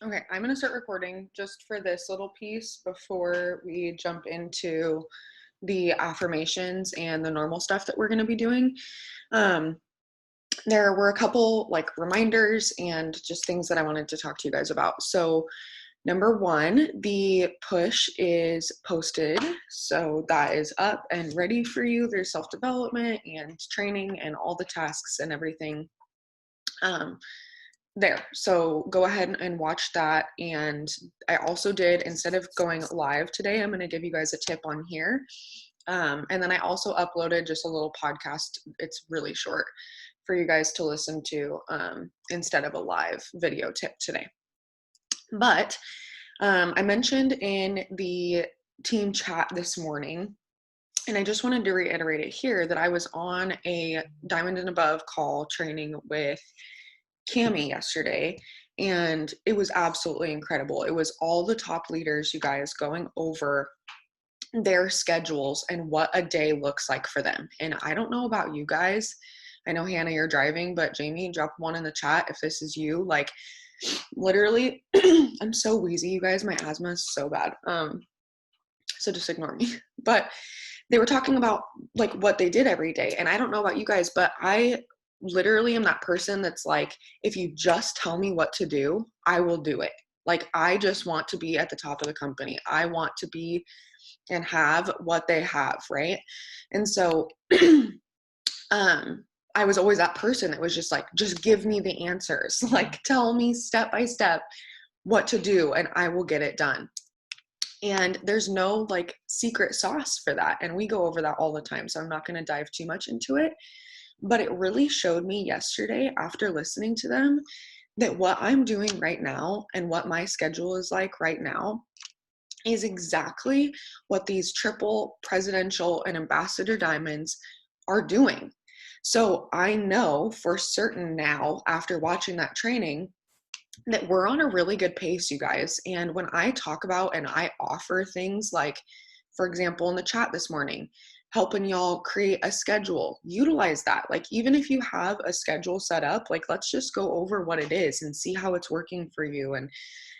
Okay, I'm going to start recording just for this little piece before we jump into the affirmations and the normal stuff that we're going to be doing. Um, there were a couple like reminders and just things that I wanted to talk to you guys about. So, number one, the push is posted. So, that is up and ready for you. There's self development and training and all the tasks and everything. Um, there. So go ahead and watch that. And I also did, instead of going live today, I'm going to give you guys a tip on here. And then I also uploaded just a little podcast. It's really short for you guys to listen to instead of a live video tip today. But I mentioned in the team chat this morning, and I just wanted to reiterate it here, that I was on a Diamond and Above call training with Cami yesterday, and it was absolutely incredible. It was all the top leaders, you guys, going over their schedules and what a day looks like for them. And I don't know about you guys. I know, Hannah, you're driving, but Jamie, drop one in the chat if this is you. Like, literally, I'm so wheezy, you guys. My asthma is so bad. So just ignore me. But they were talking about like what they did every day. And I don't know about you guys, but I literally am that person that's like, if you just tell me what to do, I will do it. Like, I just want to be at the top of the company. I want to be and have what they have, right? And so I was always that person that was just like, just give me the answers. Like, tell me step by step what to do and I will get it done. And there's no like secret sauce for that. And we go over that all the time. So I'm not going to dive too much into it. But it really showed me yesterday after listening to them that what I'm doing right now and what my schedule is like right now is exactly what these triple presidential and ambassador diamonds are doing. So I know for certain now, after watching that training, that we're on a really good pace, you guys. And when I talk about and I offer things like, for example, in the chat this morning, helping y'all create a schedule, utilize that. Like, even if you have a schedule set up, like, let's just go over what it is and see how it's working for you and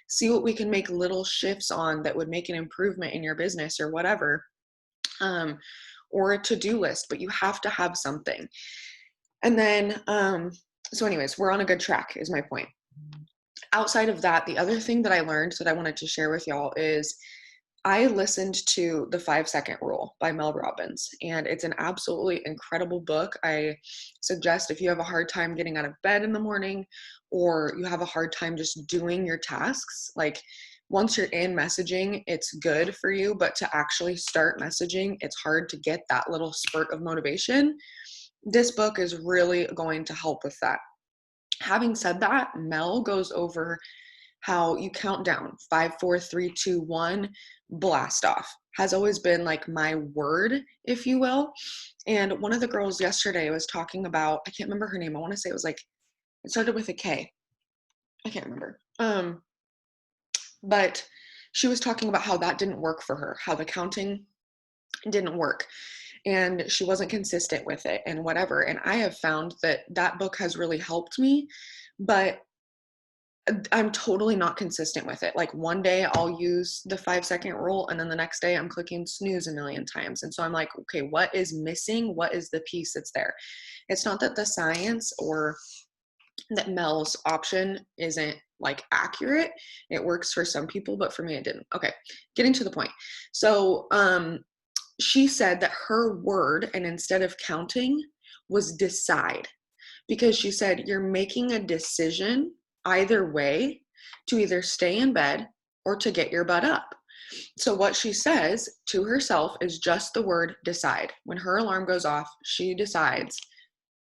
see what we can make little shifts on that would make an improvement in your business or whatever. Or a to-do list, but you have to have something. And then, so anyways, we're on a good track is my point. Outside of that, the other thing that I learned that I wanted to share with y'all is I listened to The 5 Second Rule by Mel Robbins, and it's an absolutely incredible book. I suggest if you have a hard time getting out of bed in the morning or you have a hard time just doing your tasks, like once you're in messaging, it's good for you, but to actually start messaging, it's hard to get that little spurt of motivation. This book is really going to help with that. Having said that, Mel goes over how you count down 5, 4, 3, 2, 1, blast off has always been like my word, if you will. And one of the girls yesterday was talking about, I can't remember her name. I want to say it was like, it started with a K. I can't remember. But she was talking about how that didn't work for her, how the counting didn't work and she wasn't consistent with it and whatever. And I have found that that book has really helped me, but I'm totally not consistent with it. Like, one day I'll use the 5 second rule and then the next day I'm clicking snooze a million times. And so I'm like, okay, what is missing? What is the piece that's there? It's not that the science or that Mel's option isn't like accurate. It works for some people, but for me it didn't. Okay, getting to the point. So she said that her word, and instead of counting, was decide. Because she said you're making a decision either way to either stay in bed or to get your butt up. So what she says to herself is just the word decide. When her alarm goes off, she decides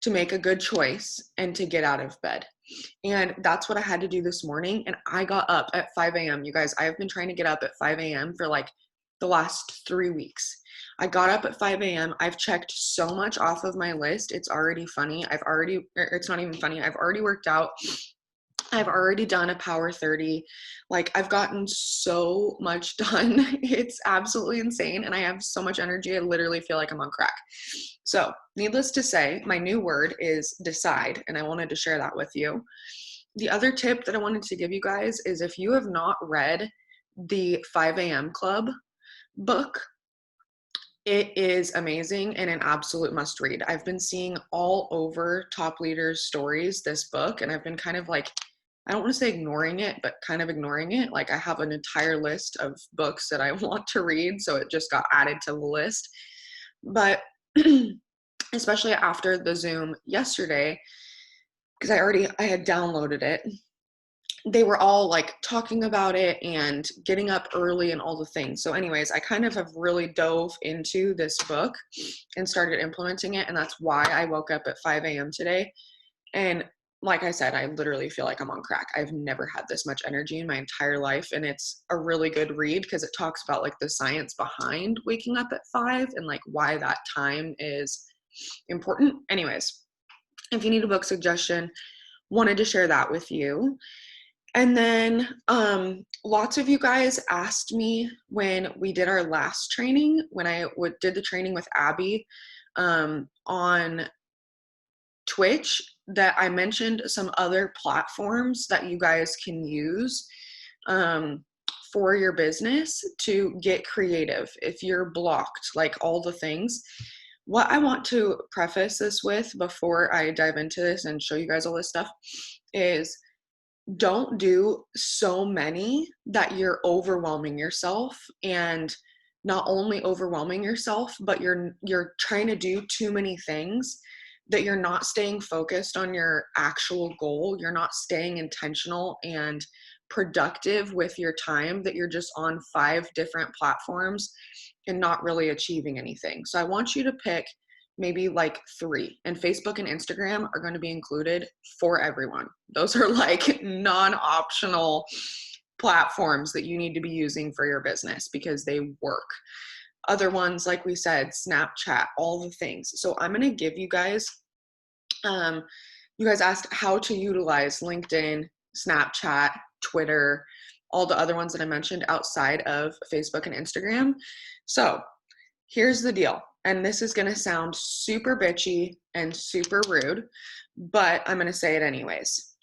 to make a good choice and to get out of bed. And that's what I had to do this morning. And I got up at 5 a.m. You guys, I have been trying to get up at 5 a.m. for like the last 3 weeks. I got up at 5 a.m. I've checked so much off of my list. It's already funny. It's not even funny. I've already worked out. I've already done a power 30. Like, I've gotten so much done. It's absolutely insane. And I have so much energy. I literally feel like I'm on crack. So needless to say, my new word is decide. And I wanted to share that with you. The other tip that I wanted to give you guys is if you have not read the 5 a.m. Club book, it is amazing and an absolute must read. I've been seeing all over top leaders' stories this book, and I've been kind of like, I don't want to say ignoring it, but kind of ignoring it. Like I have an entire list of books that I want to read, so it just got added to the list. But especially after the Zoom yesterday, because I had downloaded it, they were all like talking about it and getting up early and all the things. So anyways, I kind of have really dove into this book and started implementing it. And that's why I woke up at 5 a.m. today. And like I said, I literally feel like I'm on crack. I've never had this much energy in my entire life. And it's a really good read because it talks about like the science behind waking up at 5 and like why that time is important. Anyways, if you need a book suggestion, wanted to share that with you. And then lots of you guys asked me when we did our last training, when I did the training with Abby on Twitch, that I mentioned some other platforms that you guys can use for your business to get creative if you're blocked, like all the things. What I want to preface this with before I dive into this and show you guys all this stuff is don't do so many that you're overwhelming yourself, and not only overwhelming yourself, but you're trying to do too many things that you're not staying focused on your actual goal. You're not staying intentional and productive with your time, that you're just on 5 different platforms and not really achieving anything. So I want you to pick maybe like 3, and Facebook and Instagram are going to be included for everyone. Those are like non-optional platforms that you need to be using for your business because they work. Other ones, like we said, Snapchat, all the things. So I'm going to give you guys, you guys asked how to utilize LinkedIn, Snapchat, Twitter, all the other ones that I mentioned outside of Facebook and Instagram. So here's the deal. And this is going to sound super bitchy and super rude, but I'm going to say it anyways.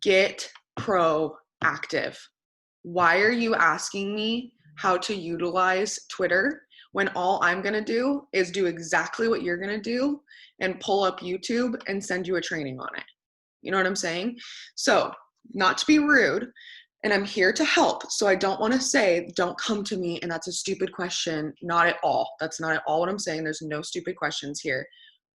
Get proactive. Why are you asking me how to utilize Twitter when all I'm going to do is do exactly what you're going to do and pull up YouTube and send you a training on it? You know what I'm saying? So, not to be rude, and I'm here to help. So I don't want to say, don't come to me and that's a stupid question. Not at all. That's not at all what I'm saying. There's no stupid questions here.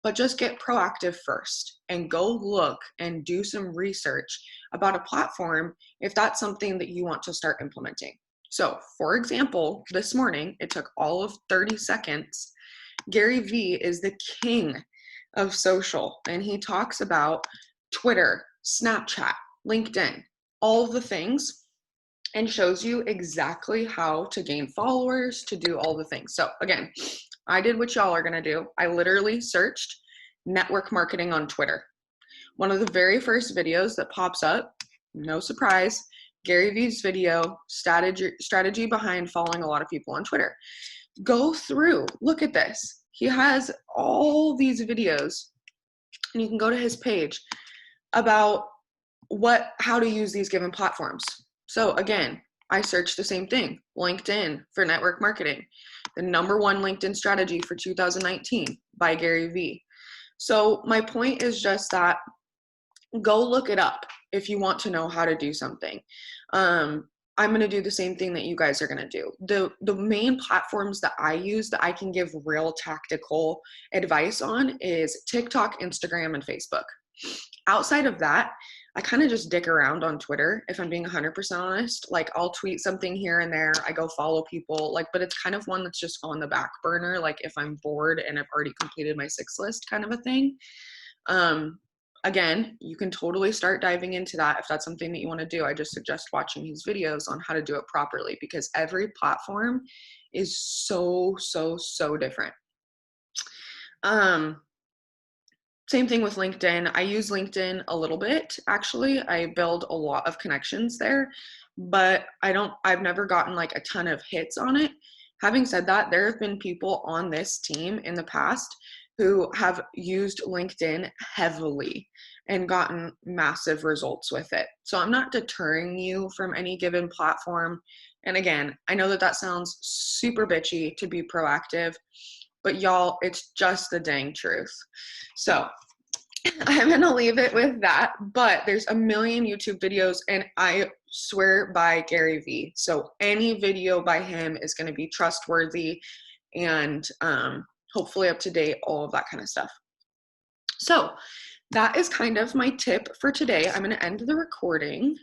But just get proactive first and go look and do some research about a platform if that's something that you want to start implementing. So, for example, this morning, it took all of 30 seconds. Gary Vee is the king of social, and he talks about Twitter, Snapchat, LinkedIn, all the things, and shows you exactly how to gain followers, to do all the things. So again, I did what y'all are going to do. I literally searched network marketing on Twitter. One of the very first videos that pops up, no surprise, Gary Vee's video, strategy behind following a lot of people on Twitter. Go through, look at this. He has all these videos, and you can go to his page about how to use these given platforms. So again, I searched the same thing, LinkedIn for network marketing, the #1 LinkedIn strategy for 2019 by Gary Vee. So my point is just that go look it up if you want to know how to do something. I'm going to do the same thing that you guys are going to do. The main platforms that I use that I can give real tactical advice on is TikTok, Instagram, and Facebook. Outside of that, I kind of just dick around on Twitter, if I'm being 100% honest. Like, I'll tweet something here and there. I go follow people, like, but it's kind of one that's just on the back burner. Like, if I'm bored and I've already completed my 6 list kind of a thing. Again, you can totally start diving into that if that's something that you want to do. I just suggest watching his videos on how to do it properly because every platform is so different. Same thing with LinkedIn. I use LinkedIn a little bit, actually. I build a lot of connections there, but I've never gotten like a ton of hits on it. Having said that, there have been people on this team in the past who have used LinkedIn heavily and gotten massive results with it. So I'm not deterring you from any given platform. And again, I know that that sounds super bitchy to be proactive, but y'all, it's just the dang truth. So I'm going to leave it with that, but there's a million YouTube videos and I swear by Gary Vee. So any video by him is going to be trustworthy and hopefully up to date, all of that kind of stuff. So that is kind of my tip for today. I'm going to end the recording.